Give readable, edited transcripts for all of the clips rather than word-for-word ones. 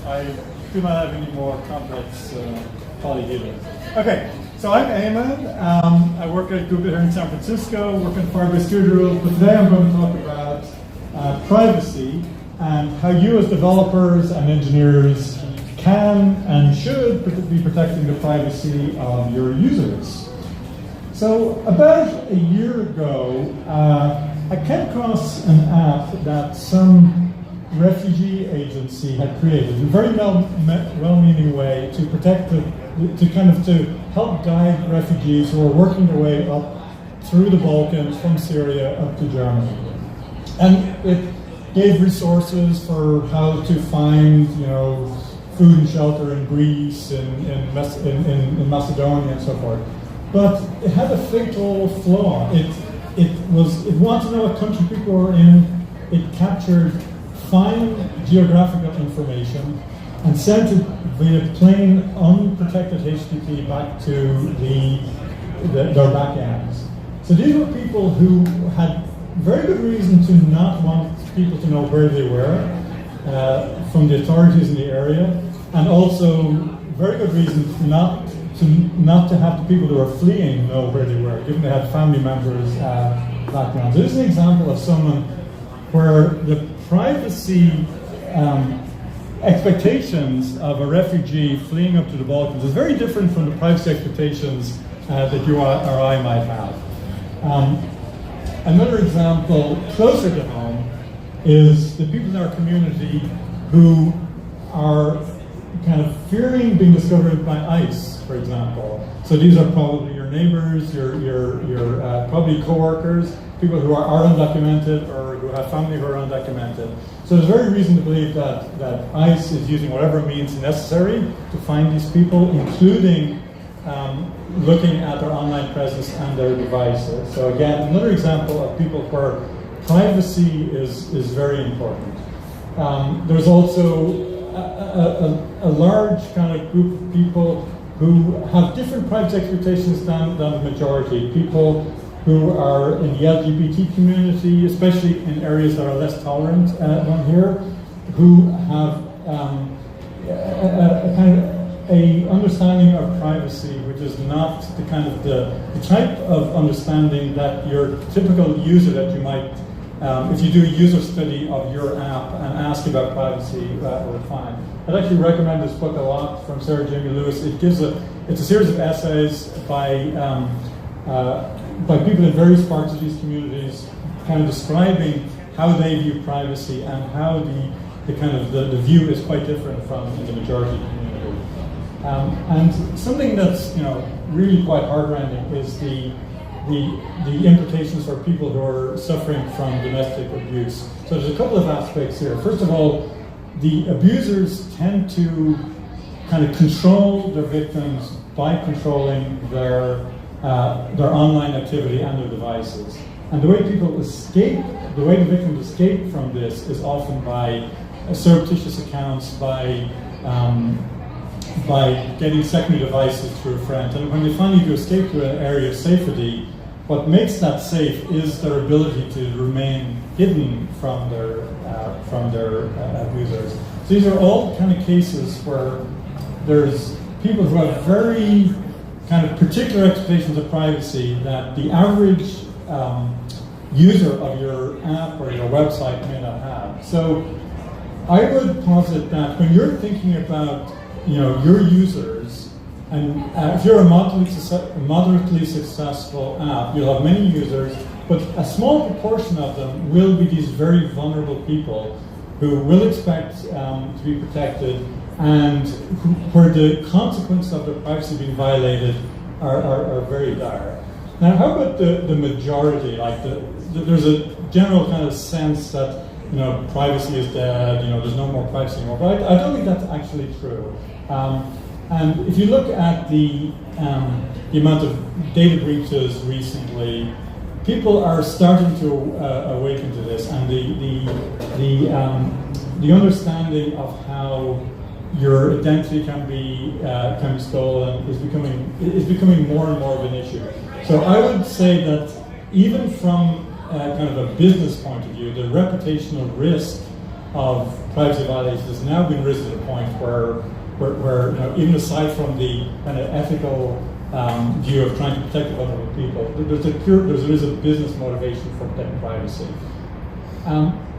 I do not have any more complex polyhedrons. Okay, so I'm Eamonn. I work at Google here in San Francisco, work on Firebase security rules, but today I'm going to talk about privacy and how you as developers and engineers can and should be protecting the privacy of your users. So about a year ago, I came across an app that some refugee agency had created in a very well-meaning way to protect to help guide refugees who are working their way up through the Balkans from Syria up to Germany. And it gave resources for how to find, food and shelter in Greece, in Macedonia, and so forth. But it had a fatal flaw. It wanted to know what country people were in. It captured fine geographical information and sent it via plain, unprotected HTTP back to their backends. So these were people who had very good reason to not want people to know where they were from the authorities in the area, and also very good reason not to have the people who were fleeing know where they were, given they had family members background. So this is an example of someone where the privacy expectations of a refugee fleeing up to the Balkans is very different from the privacy expectations that you or I might have. Another example closer to home is the people in our community who are kind of fearing being discovered by ICE, for example. So these are probably your neighbors, your probably co-workers, people who are undocumented or who have family who are undocumented. So there's very reason to believe that ICE is using whatever means necessary to find these people, including looking at their online presence and their devices. So again, another example of people where privacy is very important. There's also a large kind of group of people who have different privacy expectations than the majority. People who are in the LGBT community, especially in areas that are less tolerant than here, who have a kind of a understanding of privacy which is not the kind of the type of understanding that your typical user that you might, if you do a user study of your app and ask about privacy, will find. I'd actually recommend this book a lot from Sarah Jamie Lewis. It's a series of essays by people in various parts of these communities, kind of describing how they view privacy and how the view is quite different from the majority community. And something that's really quite heartrending is the implications for people who are suffering from domestic abuse. So there's a couple of aspects here. First of all, the abusers tend to kind of control their victims by controlling their online activity and their devices. And the way people escape, the way the victims escape from this is often by surreptitious accounts, by getting secondary devices through a friend. And when they finally do escape to an area of safety, what makes that safe is their ability to remain hidden from their abusers. So these are all kind of cases where there's people who have very kind of particular expectations of privacy that the average user of your app or your website may not have. So I would posit that when you're thinking about your users, and if you're a moderately successful app, you'll have many users, but a small proportion of them will be these very vulnerable people who will expect to be protected, and where the consequences of their privacy being violated are very dire. Now, how about the majority? Like there's a general kind of sense that privacy is dead. There's no more privacy anymore. But I don't think that's actually true. And if you look at the amount of data breaches recently, people are starting to awaken to this, and the understanding of how your identity can be stolen is becoming more and more of an issue. So I would say that even from kind of a business point of view, the reputational risk of privacy violations has now been risen to the point where even aside from the kind of ethical view of trying to protect the vulnerable people, there is a business motivation for protecting privacy.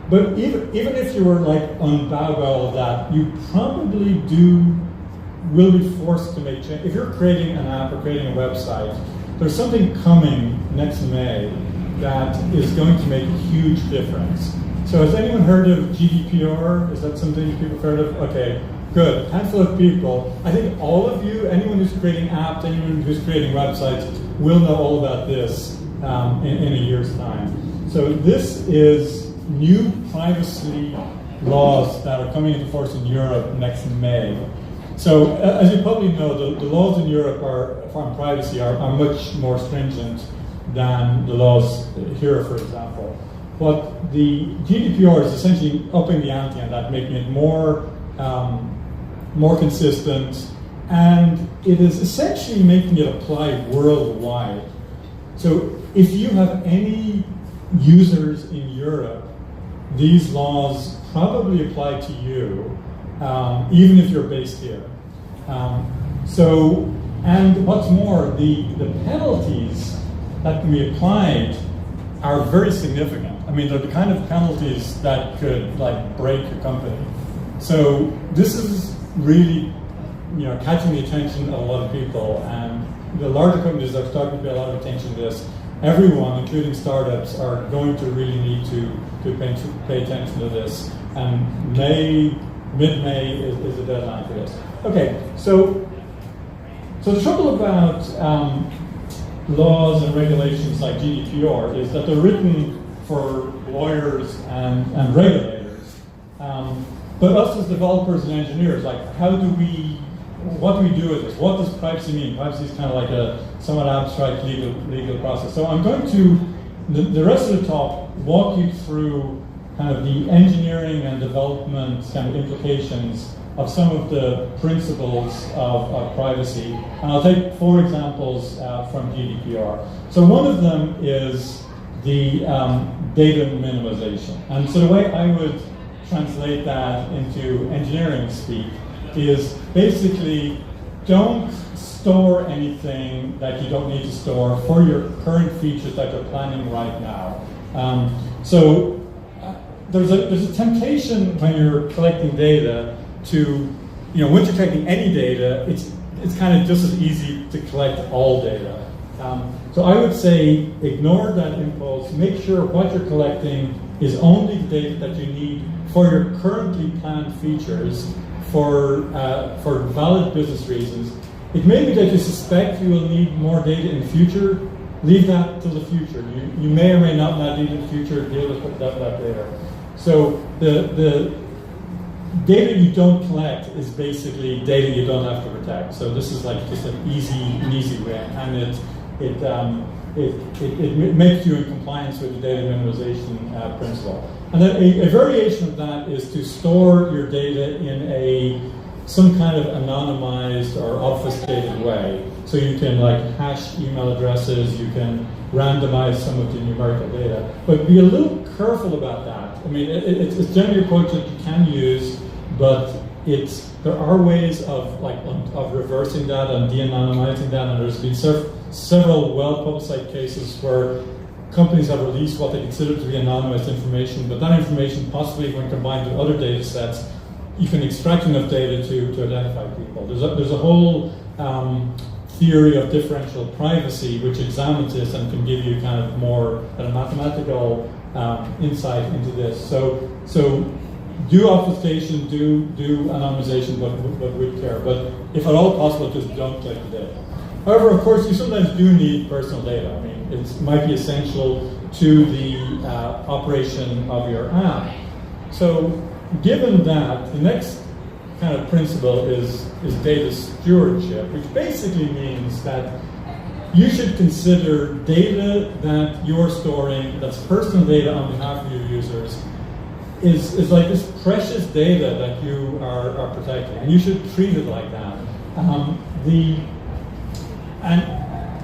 But even if you were like unbowed by all of that, you probably will be forced to make change. If you're creating an app or creating a website, there's something coming next May that is going to make a huge difference. So has anyone heard of GDPR? Is that something people have heard of? Okay, good. Handful of people. I think all of you, anyone who's creating apps, anyone who's creating websites, will know all about this in a year's time. So this is new privacy laws that are coming into force in Europe next May. So as you probably know, the laws in Europe on privacy are much more stringent than the laws here, for example. But the GDPR is essentially upping the ante on that, making it more consistent, and it is essentially making it apply worldwide. So if you have any users in Europe, these laws probably apply to you, even if you're based here. And what's more, the penalties that can be applied are very significant. I mean, they're the kind of penalties that could like break a company. So this is really, catching the attention of a lot of people, and the larger companies are starting to pay a lot of attention to this. Everyone, including startups, are going to really need to pay attention to this. And mid-May is the deadline for this. Okay, so the trouble about laws and regulations like GDPR is that they're written for lawyers and regulators. But us as developers and engineers, like, what do we do with this? What does privacy mean? Privacy is kind of like a somewhat abstract legal process. So I'm going to, the rest of the talk, walk you through kind of the engineering and development kind of implications of some of the principles of privacy. And I'll take 4 examples from GDPR. So one of them is the data minimization. And so the way I would translate that into engineering speak is basically don't store anything that you don't need to store for your current features that you're planning right now. There's a temptation when you're collecting data to, once you're collecting any data, it's kind of just as easy to collect all data. So I would say ignore that impulse. Make sure what you're collecting is only the data that you need for your currently planned features for valid business reasons. It may be that you suspect you will need more data in the future. Leave that to the future. You may or may not need it in the future. Deal with that later. So the data you don't collect is basically data you don't have to protect. So this is like just an easy way, and it makes you in compliance with the data minimization principle. And then a variation of that is to store your data in some kind of anonymized or obfuscated way. So you can like hash email addresses, you can randomize some of the numerical data, but be a little careful about that. I mean, it's generally a approach that you can use, but there are ways of reversing that and de-anonymizing that, and there's been several well-publicized cases where companies have released what they consider to be anonymized information, but that information possibly, when combined with other data sets, you can extract enough data to identify people. There's a whole theory of differential privacy which examines this and can give you kind of more mathematical insight into this. So do obfuscation, do anonymization, but with care. But if at all possible, just don't collect the data. However, of course, you sometimes do need personal data. I mean, it might be essential to the operation of your app. So given that, the next kind of principle is data stewardship, which basically means that you should consider data that you're storing, that's personal data on behalf of your users, is like this precious data that you are protecting, and you should treat it like that.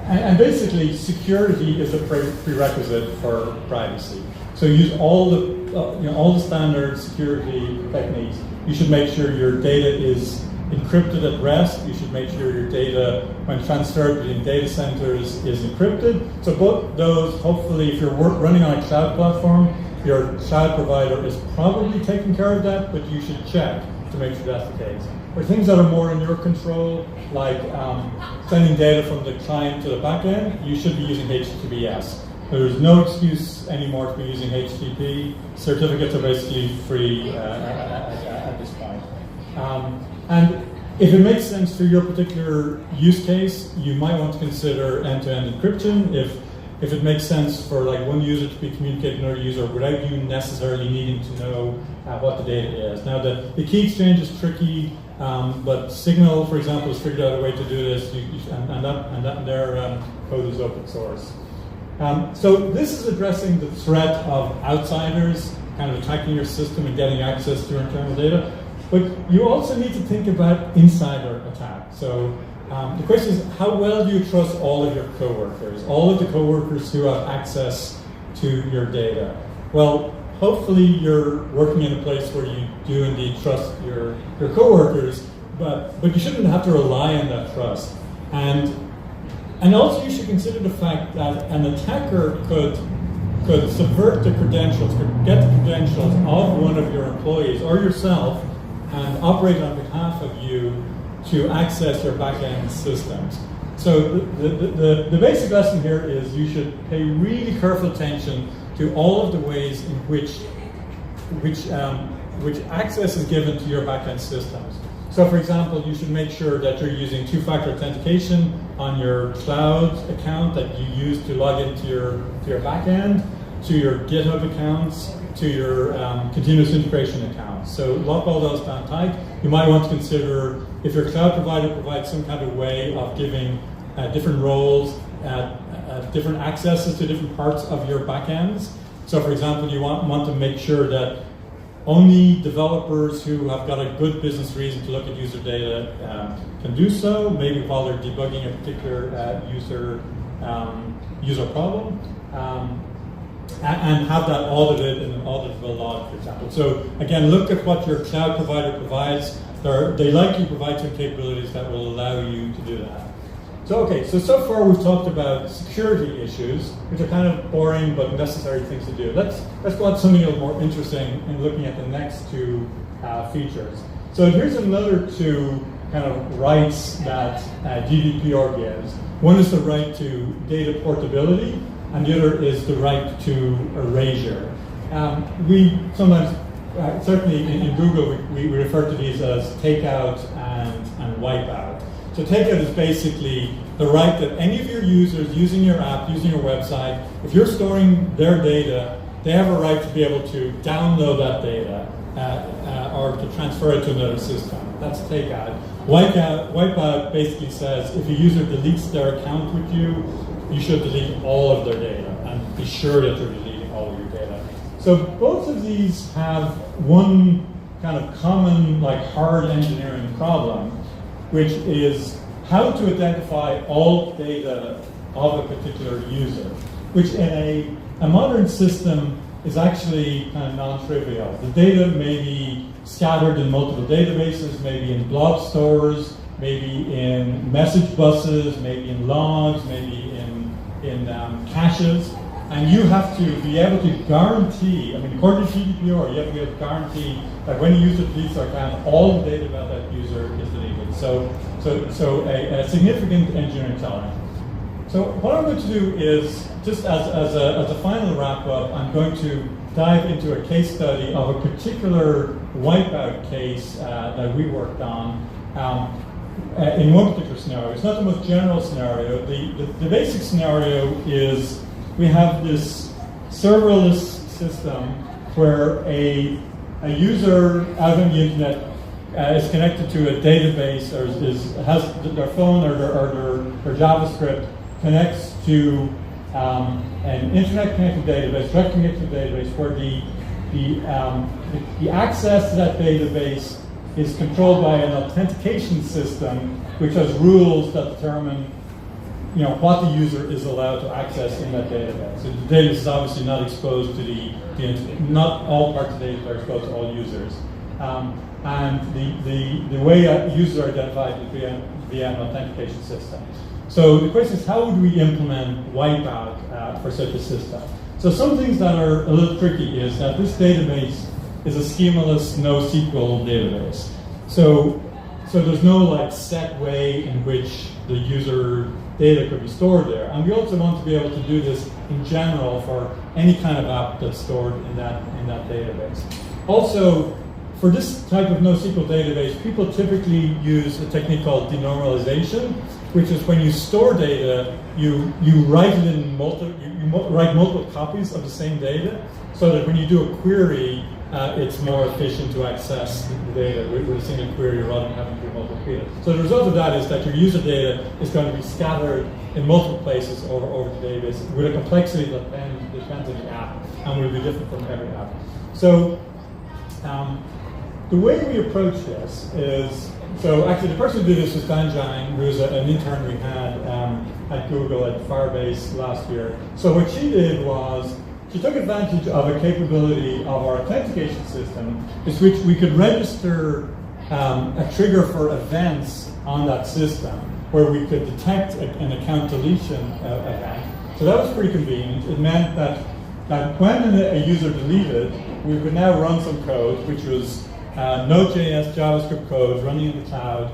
And basically, security is a prerequisite for privacy. So use all the all the standard security techniques. You should make sure your data is encrypted at rest. You should make sure your data, when transferred between data centers, is encrypted. So both those, hopefully, if you're running on a cloud platform, your cloud provider is probably taking care of that, but you should check to make sure that's the case. For things that are more in your control, like sending data from the client to the back end, you should be using HTTPS. There's no excuse anymore to be using HTTP. Certificates are basically free at this point. And if it makes sense for your particular use case, you might want to consider end-to-end encryption. If it makes sense for like one user to be communicating with another user without you necessarily needing to know what the data is. Now the key exchange is tricky, but Signal, for example, has figured out a way to do this, and their code is open source. So this is addressing the threat of outsiders kind of attacking your system and getting access to your internal data. But you also need to think about insider attack. So the question is, how well do you trust all of your coworkers, all of the coworkers who have access to your data? Well, hopefully you're working in a place where you do indeed trust your coworkers, but you shouldn't have to rely on that trust. And also you should consider the fact that an attacker could subvert the credentials, could get the credentials of one of your employees or yourself and operate on behalf of you to access your back-end systems. So the basic lesson here is you should pay really careful attention to all of the ways in which access is given to your back-end systems. So for example, you should make sure that you're using two-factor authentication on your cloud account that you use to log into your back-end, to your GitHub accounts, to your continuous integration accounts. So lock all those down tight. You might want to consider if your cloud provider provides some kind of way of giving different roles, different accesses to different parts of your backends. So for example, you want to make sure that only developers who have got a good business reason to look at user data can do so, maybe while they're debugging a particular user problem. And have that audited in an auditable log, for example. So again, look at what your cloud provider provides. They likely provide some capabilities that will allow you to do that. So so far we've talked about security issues, which are kind of boring but necessary things to do. Let's go on to something a little more interesting in looking at the next two features. So here's another two kind of rights that GDPR gives. One is the right to data portability, and the other is the right to erasure. We sometimes, certainly in Google, we refer to these as takeout and wipeout. So takeout is basically the right that any of your users using your app, using your website, if you're storing their data, they have a right to be able to download that data or to transfer it to another system. That's takeout. Wipeout basically says if a user deletes their account with you, you should delete all of their data and be sure that you're deleting all of your data. So both of these have one kind of common, like, hard engineering problem, which is how to identify all data of a particular user, which in a modern system is actually kind of non-trivial. The data may be scattered in multiple databases, maybe in blob stores, maybe in message buses, maybe in logs, maybe in caches, and you have to be able to guarantee, I mean, according to GDPR, you have to be able to guarantee that when a user deletes their account, all the data about that user is deleted. So a significant engineering challenge. So what I'm going to do is, just as a final wrap up, I'm going to dive into a case study of a particular wipeout case that we worked on. In one particular scenario. It's not the most general scenario. The basic scenario is we have this serverless system where a user out on the internet is connected to a database or has their phone or their JavaScript connects to an internet connected database, direct connected database, where the access to that database is controlled by an authentication system which has rules that determine what the user is allowed to access in that database. So the database is obviously not exposed to the not all parts of the data are exposed to all users. And the way users are identified is via an authentication system. So the question is, how would we implement wipeout for such a system? So some things that are a little tricky is that this database is a schemaless NoSQL database. So there's no like set way in which the user data could be stored there. And we also want to be able to do this in general for any kind of app that's stored in that database. Also, for this type of NoSQL database, people typically use a technique called denormalization, which is when you store data, you write it in write multiple copies of the same data, so that when you do a query, it's more efficient to access the data with a single query rather than having to do multiple queries. So the result of that is that your user data is going to be scattered in multiple places over the database with a complexity that then depends on the app and will be different from every app. So the way we approach this is, so actually the person who did this was Dan Jang, who's an intern we had at Google at Firebase last year. So what she did was, she took advantage of a capability of our authentication system, is which we could register a trigger for events on that system, where we could detect an account deletion event. So that was pretty convenient. It meant that when a user deleted, we could now run some code, which was Node.js JavaScript code running in the cloud,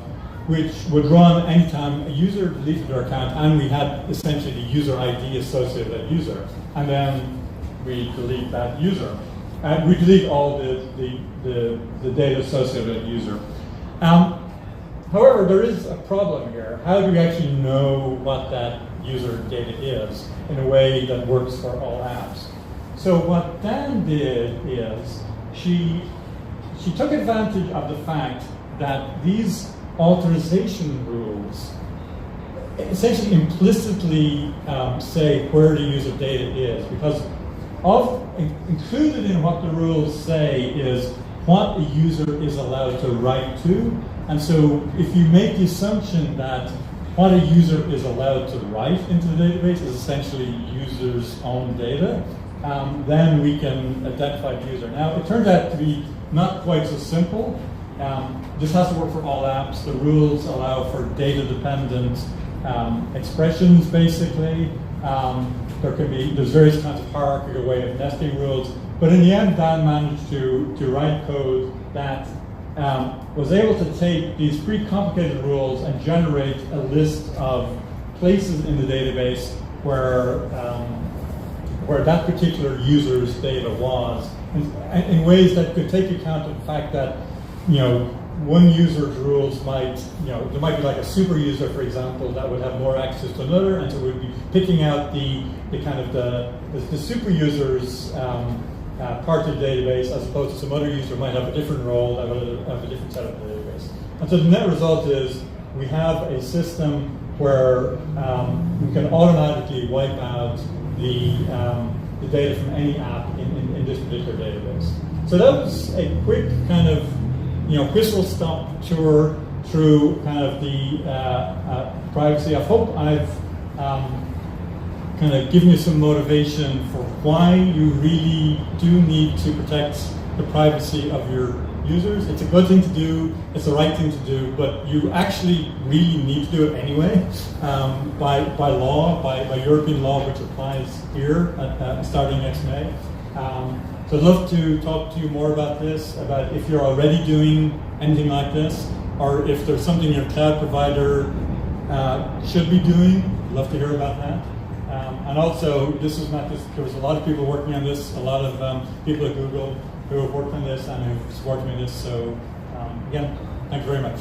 which would run anytime a user deleted their account, and we had essentially the user ID associated with that user. And then we delete that user. And we delete all the data associated with that user. However, there is a problem here. How do we actually know what that user data is in a way that works for all apps? So what Dan did is she took advantage of the fact that these authorization rules essentially implicitly say where the user data is, because included in what the rules say is what a user is allowed to write to. And so if you make the assumption that what a user is allowed to write into the database is essentially user's own data, then we can identify the user. Now, it turns out to be not quite so simple. This has to work for all apps. The rules allow for data-dependent expressions, basically. There's various kinds of hierarchical way of nesting rules. But in the end, Dan managed to write code that was able to take these pretty complicated rules and generate a list of places in the database where that particular user's data was, in ways that could take account of the fact that, one user's rules might, there might be like a super user, for example, that would have more access to another, and so we'd be picking out the super user's part of the database, as opposed to some other user might have a different role that would have a different set of the database. And so the net result is we have a system where we can automatically wipe out the data from any app in this particular database. So that was a quick kind of whistle-stop tour through kind of the privacy. I hope I've kind of given you some motivation for why you really do need to protect the privacy of your users. It's a good thing to do, it's the right thing to do, but you actually really need to do it anyway by law, by European law, which applies here starting next May. So I'd love to talk to you more about this, about if you're already doing anything like this, or if there's something your cloud provider should be doing. I'd love to hear about that. And also, this is not just, there was a lot of people working on this, a lot of people at Google who have worked on this and who've supported me in this. So again, thank you very much.